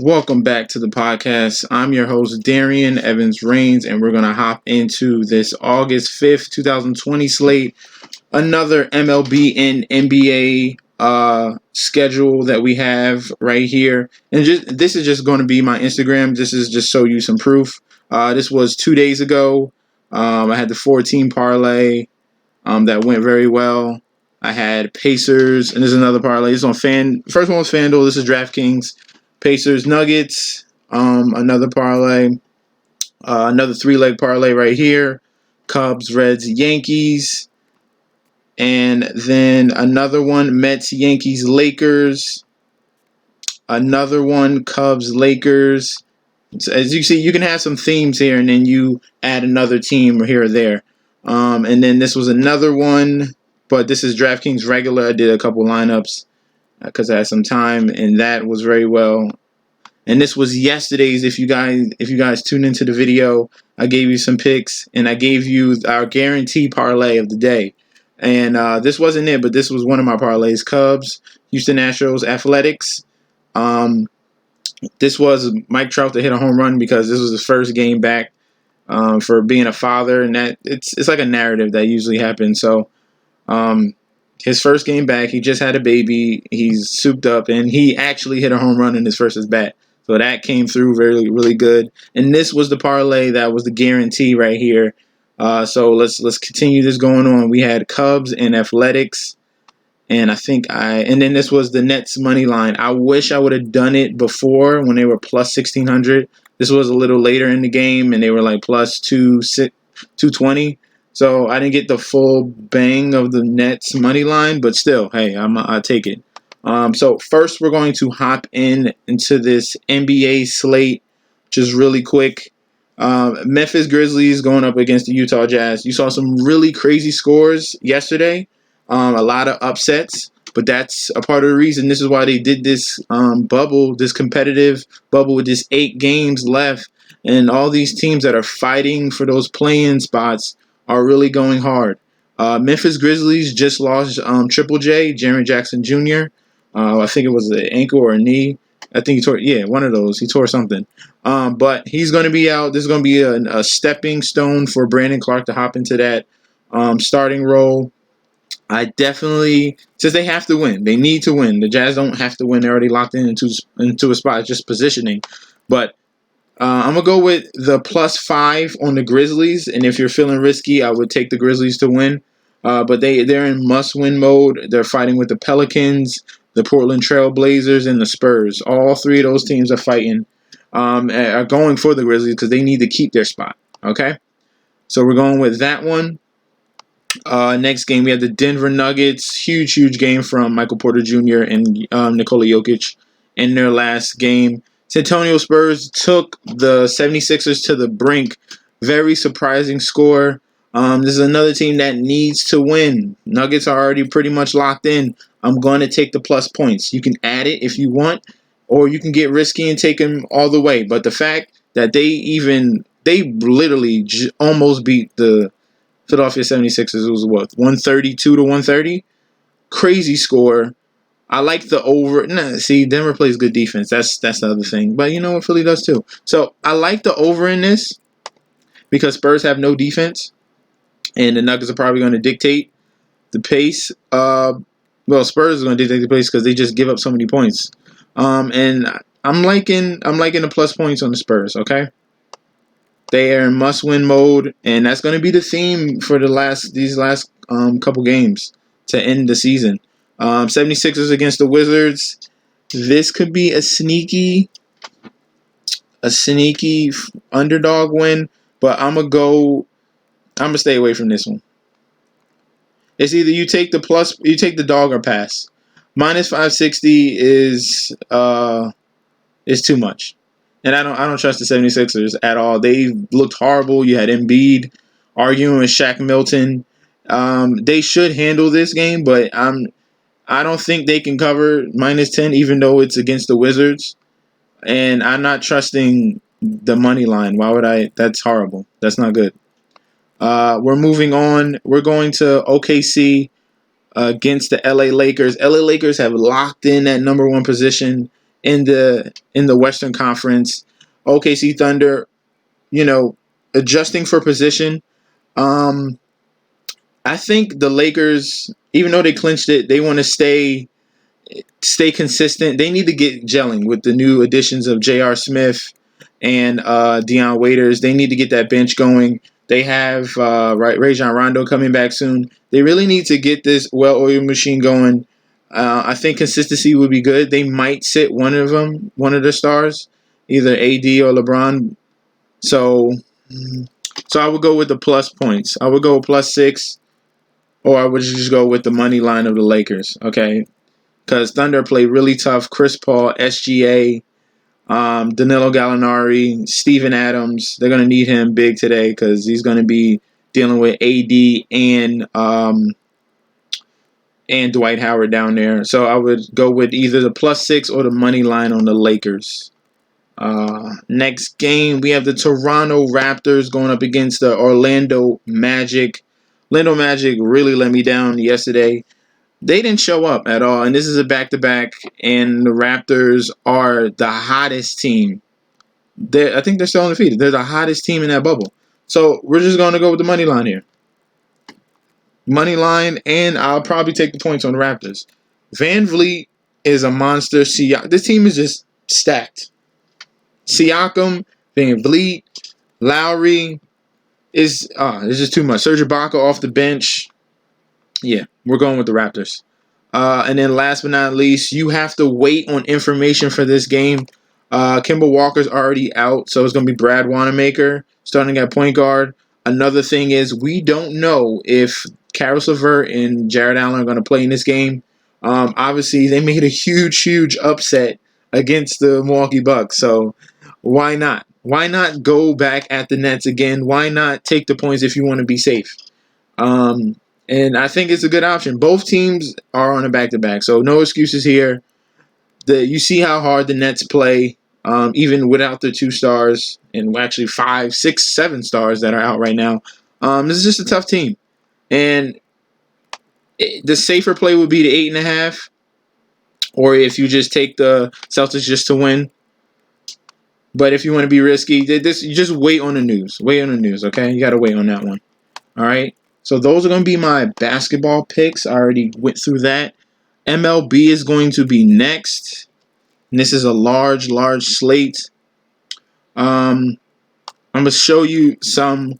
Welcome back to the podcast. I'm your host, Darian Evans Rains, and we're going to hop into this August 5th, 2020 slate. Another MLB and NBA schedule that we have right here. And this is just going to be my Instagram. This is just show you some proof. This was 2 days ago. I had the 4-team parlay that went very well. I had Pacers, and this is another parlay. This is on First one was FanDuel. This is DraftKings. Pacers, Nuggets, another parlay, another 3-leg parlay right here. Cubs, Reds, Yankees, and then another one, Mets, Yankees, Lakers. Another one, Cubs, Lakers. So as you see, you can have some themes here, and then you add another team here or there. And then this was another one, but this is DraftKings regular. I did a couple lineups because I had some time, and that was very well. And this was yesterday's. If you guys tuned into the video, I gave you some picks, and I gave you our guarantee parlay of the day. And this wasn't it, but this was one of my parlays: Cubs, Houston Astros, Athletics. This was Mike Trout to hit a home run because this was his first game back for being a father, and that it's like a narrative that usually happens. So. His first game back, he just had a baby. He's souped up, and he actually hit a home run in his first at bat. So that came through really, really good. And this was the parlay that was the guarantee right here. So let's continue this going on. We had Cubs and Athletics, and and then this was the Nets money line. I wish I would have done it before when they were plus 1,600. This was a little later in the game, and they were like plus 220. So I didn't get the full bang of the Nets money line, but still, hey, I take it. So first, we're going to hop into this NBA slate, just really quick. Memphis Grizzlies going up against the Utah Jazz. You saw some really crazy scores yesterday, a lot of upsets, but that's a part of the reason. This is why they did this bubble, this competitive bubble with just 8 games left, and all these teams that are fighting for those play-in spots are really going hard. Memphis Grizzlies just lost Triple J, Jaren Jackson Jr. I think it was an ankle or a knee. I think he tore, one of those. He tore something. But he's going to be out. This is going to be a stepping stone for Brandon Clark to hop into that starting role. I definitely, since they have to win, they need to win. The Jazz don't have to win. They're already locked into a spot. It's just positioning. But I'm going to go with the +5 on the Grizzlies, and if you're feeling risky, I would take the Grizzlies to win. But they're in must-win mode. They're fighting with the Pelicans, the Portland Trail Blazers, and the Spurs. All 3 of those teams are fighting, are going for the Grizzlies because they need to keep their spot, okay? So we're going with that one. Next game, we have the Denver Nuggets. Huge game from Michael Porter Jr. and Nikola Jokic in their last game. San Antonio Spurs took the 76ers to the brink. Very surprising score. This is another team that needs to win. Nuggets are already pretty much locked in. I'm going to take the plus points. You can add it if you want, or you can get risky and take them all the way. But the fact that they literally almost beat the Philadelphia 76ers. It was what, 132 to 130? Crazy score. I like the over. See, Denver plays good defense. That's the other thing. But you know what, Philly does too. So I like the over in this because Spurs have no defense, and the Nuggets are probably going to dictate the pace. Spurs are going to dictate the pace because they just give up so many points. And I'm liking the plus points on the Spurs. Okay, they are in must-win mode, and that's going to be the theme for these last couple games to end the season. 76ers against the Wizards. This could be a sneaky underdog win, but I'm gonna stay away from this one. It's either you take the dog or pass. -560 is too much. And I don't trust the 76ers at all. They looked horrible. You had Embiid arguing with Shaq Milton. They should handle this game, but I don't think they can cover -10, even though it's against the Wizards. And I'm not trusting the money line. Why would I? That's horrible. That's not good. We're moving on. We're going to OKC against the LA Lakers. LA Lakers have locked in that number 1 position in the Western Conference. OKC Thunder, adjusting for position. Um, I think the Lakers, even though they clinched it, they want to stay consistent. They need to get gelling with the new additions of J.R. Smith and Deion Waiters. They need to get that bench going. They have Rajon Rondo coming back soon. They really need to get this well-oiled machine going. I think consistency would be good. They might sit one of the stars, either AD or LeBron. So, so I would go with the plus points. I would go +6, or I would just go with the money line of the Lakers. Okay, because Thunder play really tough. Chris Paul, SGA, Danilo Gallinari, Steven Adams. They're going to need him big today because he's going to be dealing with AD and Dwight Howard down there. So I would go with either the +6 or the money line on the Lakers. Next game, we have the Toronto Raptors going up against the Orlando Magic. Orlando Magic really let me down yesterday. They didn't show up at all, and this is a back-to-back, and the Raptors are the hottest team. I think they're still undefeated. They're the hottest team in that bubble. So we're just going to go with the money line here. Money line, and I'll probably take the points on the Raptors. Van Vliet is a monster. This team is just stacked. Siakam, Van Vliet, Lowry is it's just too much. Serge Ibaka off the bench. Yeah, we're going with the Raptors. And then last but not least, you have to wait on information for this game. Kemba Walker's already out, so it's going to be Brad Wanamaker starting at point guard. Another thing is we don't know if Caris LeVert and Jared Allen are going to play in this game. Obviously, they made a huge upset against the Milwaukee Bucks, so why not? Why not go back at the Nets again? Why not take the points if you want to be safe? And I think it's a good option. Both teams are on a back-to-back, so no excuses here. You see how hard the Nets play, even without the 2 stars, and actually 5, 6, 7 stars that are out right now. This is just a tough team. And the safer play would be the 8.5, or if you just take the Celtics just to win. But if you want to be risky, you just wait on the news. Wait on the news, okay? You got to wait on that one. All right? So those are going to be my basketball picks. I already went through that. MLB is going to be next. And this is a large slate. I'm going to show you some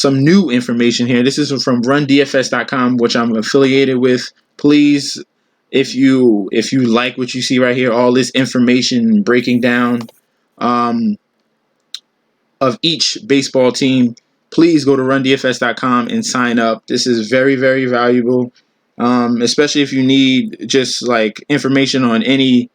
new information here. This is from RunDFS.com, which I'm affiliated with. Please, if you like what you see right here, all this information breaking down of each baseball team, please go to RunDFS.com and sign up. This is very, very valuable, especially if you need just like information on any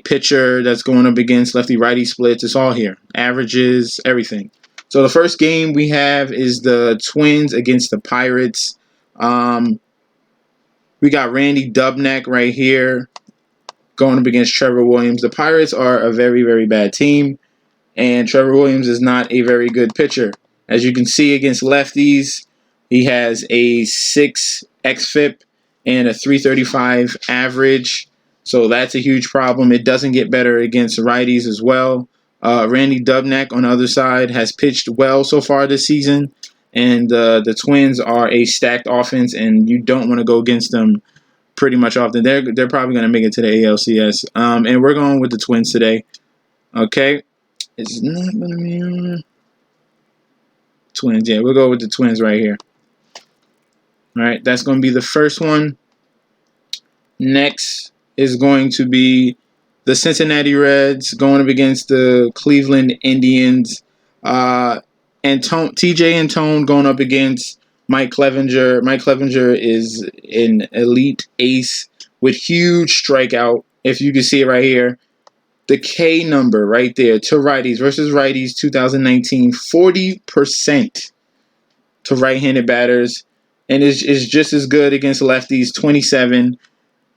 pitcher that's going up against lefty-righty splits. It's all here. Averages, everything. So the first game we have is the Twins against the Pirates. We got Randy Dubnak right here going up against Trevor Williams. The Pirates are a very, very bad team, and Trevor Williams is not a very good pitcher. As you can see against lefties, he has a 6 xFIP and a 335 average. So that's a huge problem. It doesn't get better against righties as well. Randy Dubnak on the other side has pitched well so far this season, and the Twins are a stacked offense, and you don't want to go against them pretty much often. They're probably going to make it to the ALCS, and we're going with the Twins today. Okay, it's not going to be Twins. Yeah, we'll go with the Twins right here. All right, that's going to be the first one. Next is going to be the Cincinnati Reds going up against the Cleveland Indians. And TJ and Tone going up against Mike Clevenger. Mike Clevenger is an elite ace with huge strikeout. If you can see it right here. The K number right there to righties versus righties 2019, 40% to right-handed batters. And is just as good against lefties, 27.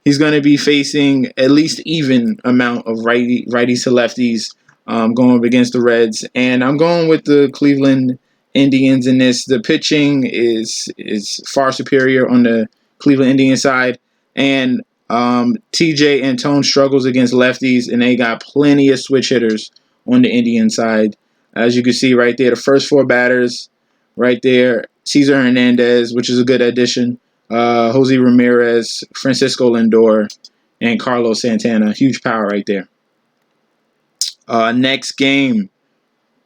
He's going to be facing at least even amount of righties to lefties going up against the Reds. And I'm going with the Cleveland Indians in this. The pitching is far superior on the Cleveland Indian side. And TJ Antone struggles against lefties, and they got plenty of switch hitters on the Indian side. As you can see right there, the first four batters right there, Cesar Hernandez, which is a good addition, Jose Ramirez, Francisco Lindor, and Carlos Santana. Huge power right there. Next game,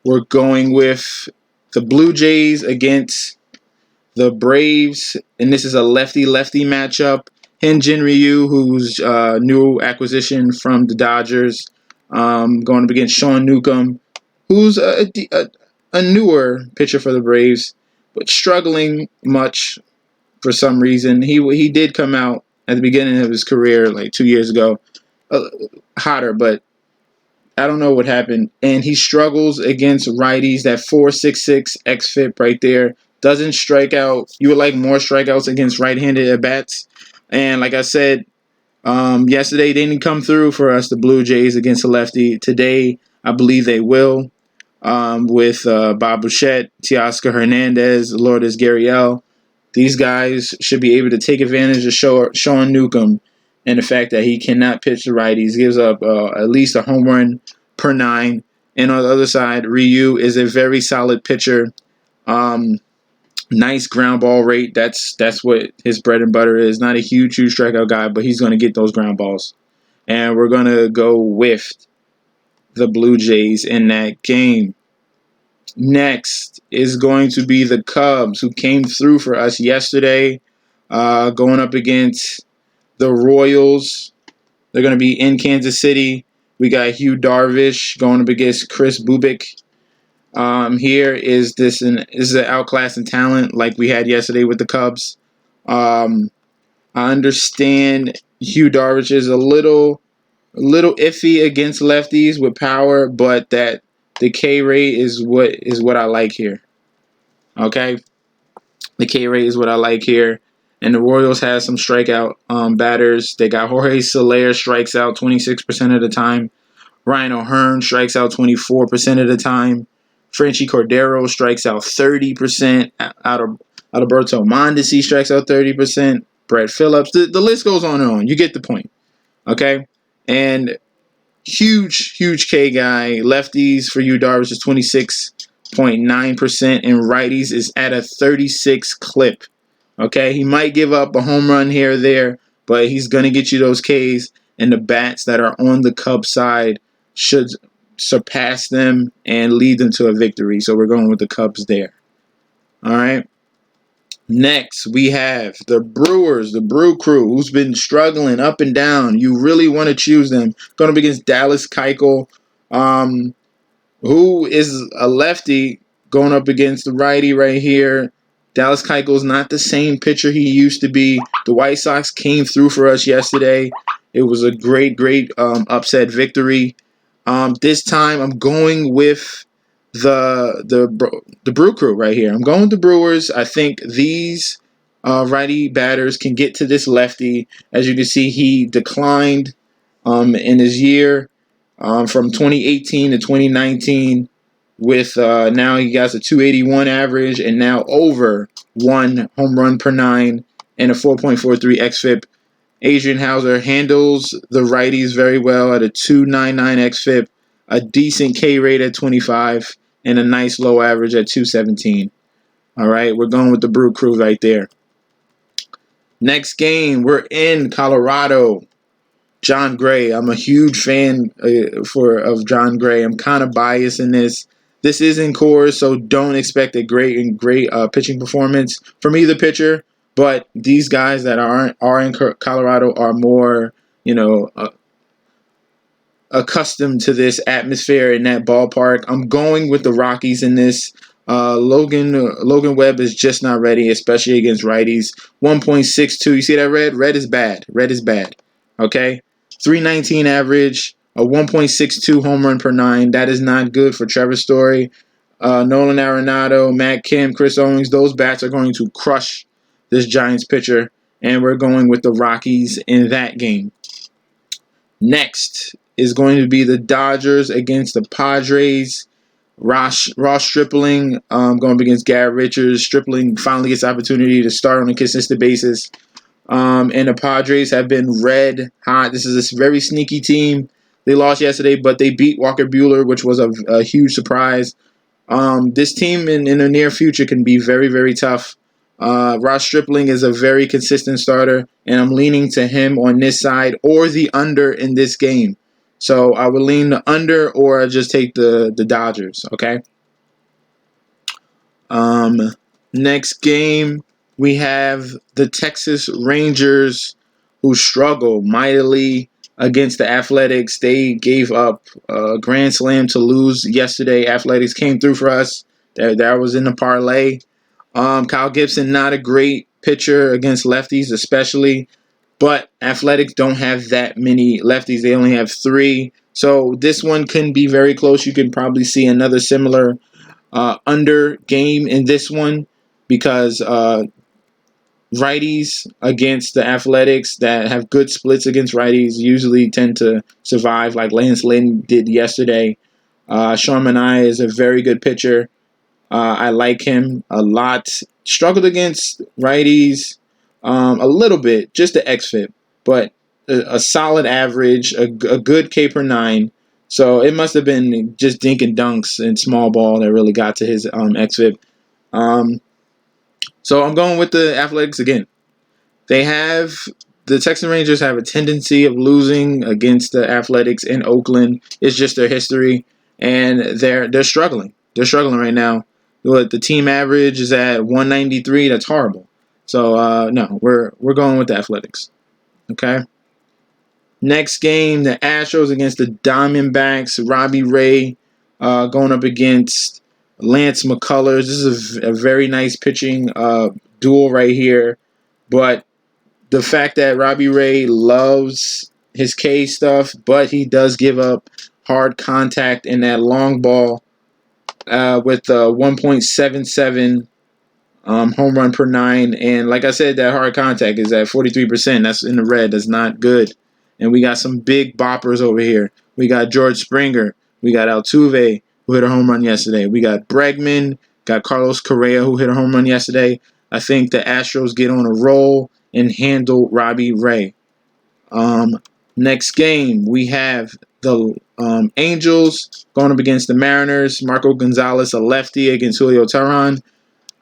we're going with the Blue Jays against the Braves, and this is a lefty-lefty matchup. Hyun-Jin Ryu, who's new acquisition from the Dodgers, going up against Sean Newcomb, who's a newer pitcher for the Braves, but struggling much for some reason. He did come out at the beginning of his career, like 2 years ago, hotter, but I don't know what happened. And he struggles against righties. That 4.66 xFIP right there doesn't strike out. You would like more strikeouts against right-handed at-bats. And like I said, yesterday they didn't come through for us, the Blue Jays, against the lefty. Today, I believe they will, with Bob Bichette, Teoscar Hernandez, Lourdes Gurriel. These guys should be able to take advantage of Sean Newcomb and the fact that he cannot pitch the righties. Gives up at least a home run per 9. And on the other side, Ryu is a very solid pitcher. Nice ground ball rate. That's what his bread and butter is. Not a huge strikeout guy, but he's going to get those ground balls. And we're going to go with the Blue Jays in that game. Next is going to be the Cubs, who came through for us yesterday, going up against the Royals. They're going to be in Kansas City. We got Hugh Darvish going up against Chris Bubik. Here is this an outclass in talent like we had yesterday with the Cubs. I understand Hugh Darvish is a little iffy against lefties with power, but that the K rate is what I like here. Okay, the K rate is what I like here. And the Royals have some strikeout batters. They got Jorge Soler strikes out 26% of the time. Ryan O'Hearn strikes out 24% of the time. Franchi Cordero strikes out 30%. Alberto Mondesi strikes out 30%. Brett Phillips. The list goes on and on. You get the point. Okay? And huge K guy. Lefties for you, Darvish, is 26.9%. And righties is at a 36 clip. Okay? He might give up a home run here or there, but he's going to get you those Ks. And the bats that are on the Cubs side should surpass them and lead them to a victory. So we're going with the Cubs there. All right. Next, we have the Brewers, the Brew Crew, who's been struggling up and down. You really want to choose them. Going up against Dallas Keuchel, who is a lefty, going up against the righty right here. Dallas Keuchel is not the same pitcher he used to be. The White Sox came through for us yesterday. It was a great upset victory. This time, I'm going with the Brew Crew right here. I'm going with the Brewers. I think these righty batters can get to this lefty. As you can see, he declined in his year from 2018 to 2019 with now he has a 281 average and now over 1 home run per 9 and a 4.43 xFIP. Adrian Hauser handles the righties very well at a 299 xFIP, a decent K rate at 25, and a nice low average at 217. All right, we're going with the Brew Crew right there. Next game, we're in Colorado. John Gray. I'm a huge fan of John Gray. I'm kind of biased in this. This is in Coors, so don't expect a great pitching performance from either pitcher. But these guys that are in Colorado are more, accustomed to this atmosphere in that ballpark. I'm going with the Rockies in this. Logan Webb is just not ready, especially against righties. 1.62. You see that red? Red is bad. Red is bad. Okay? 319 average, a 1.62 home run per 9. That is not good for Trevor Story. Nolan Arenado, Matt Kim, Chris Owings, those bats are going to crush this Giants pitcher, and we're going with the Rockies in that game. Next is going to be the Dodgers against the Padres. Ross Stripling going up against Garrett Richards. Stripling finally gets opportunity to start on a consistent basis. And the Padres have been red hot. This is a very sneaky team. They lost yesterday, but they beat Walker Buehler, which was a huge surprise. This team in the near future can be very, very tough. Ross Stripling is a very consistent starter, and I'm leaning to him on this side or the under in this game. So I would lean the under or just take the Dodgers, okay? Next game, we have the Texas Rangers, who struggle mightily against the Athletics. They gave up a grand slam to lose yesterday. Athletics came through for us. That was in the parlay. Kyle Gibson, not a great pitcher against lefties, especially. But Athletics don't have that many lefties. They only have 3. So this one can be very close. You can probably see another similar under game in this one because righties against the Athletics that have good splits against righties usually tend to survive, like Lance Lynn did yesterday. Sean Manaea is a very good pitcher. I like him a lot. Struggled against righties a little bit, just the xFIP, but a solid average, a good K per 9. So it must have been just dink and dunks in small ball that really got to his xFIP. So I'm going with the Athletics again. The Texas Rangers have a tendency of losing against the Athletics in Oakland. It's just their history, and they're struggling. They're struggling right now. The team average is at 193. That's horrible. So no, we're going with the Athletics. Okay. Next game, the Astros against the Diamondbacks. Robbie Ray going up against Lance McCullers. This is a very nice pitching duel right here. But the fact that Robbie Ray loves his K stuff, but he does give up hard contact in that long ball with 1.77 home run per 9. And like I said, that hard contact is at 43%. That's in the red. That's not good. And we got some big boppers over here. We got George Springer. We got Altuve, who hit a home run yesterday. We got Bregman. Got Carlos Correa, who hit a home run yesterday. I think the Astros get on a roll and handle Robbie Ray. Next game, we have the Angels going up against the Mariners. Marco Gonzalez, a lefty, against Julio Teheran.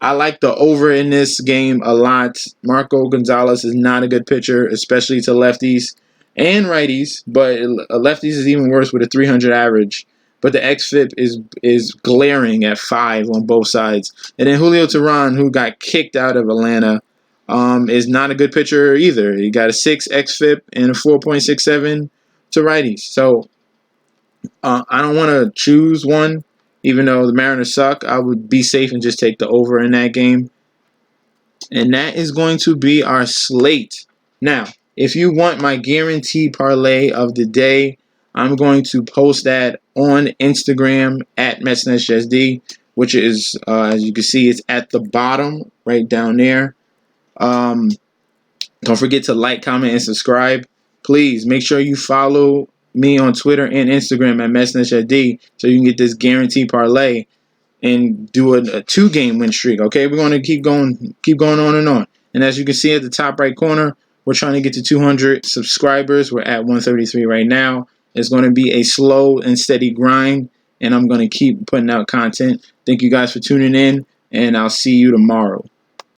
I like the over in this game a lot. Marco Gonzalez is not a good pitcher, especially to lefties and righties, but lefties is even worse with a 300 average. But the xFIP is glaring at 5 on both sides. And then Julio Teheran, who got kicked out of Atlanta, is not a good pitcher either. He got a 6 xFIP and a 4.67 to righties. So I don't want to choose one. Even though the Mariners suck, I would be safe and just take the over in that game. And that is going to be our slate. Now, if you want my guarantee parlay of the day, I'm going to post that on Instagram at MetsNetJSD, which is, as you can see, it's at the bottom right down there. Don't forget to like, comment, and subscribe. Please make sure you follow me on Twitter and Instagram at MetsNetJSD so you can get this guarantee parlay and do a 2-game win streak. Okay, we're going to keep going on and on. And as you can see at the top right corner, we're trying to get to 200 subscribers. We're at 133 right now. It's going to be a slow and steady grind, and I'm going to keep putting out content. Thank you guys for tuning in, and I'll see you tomorrow.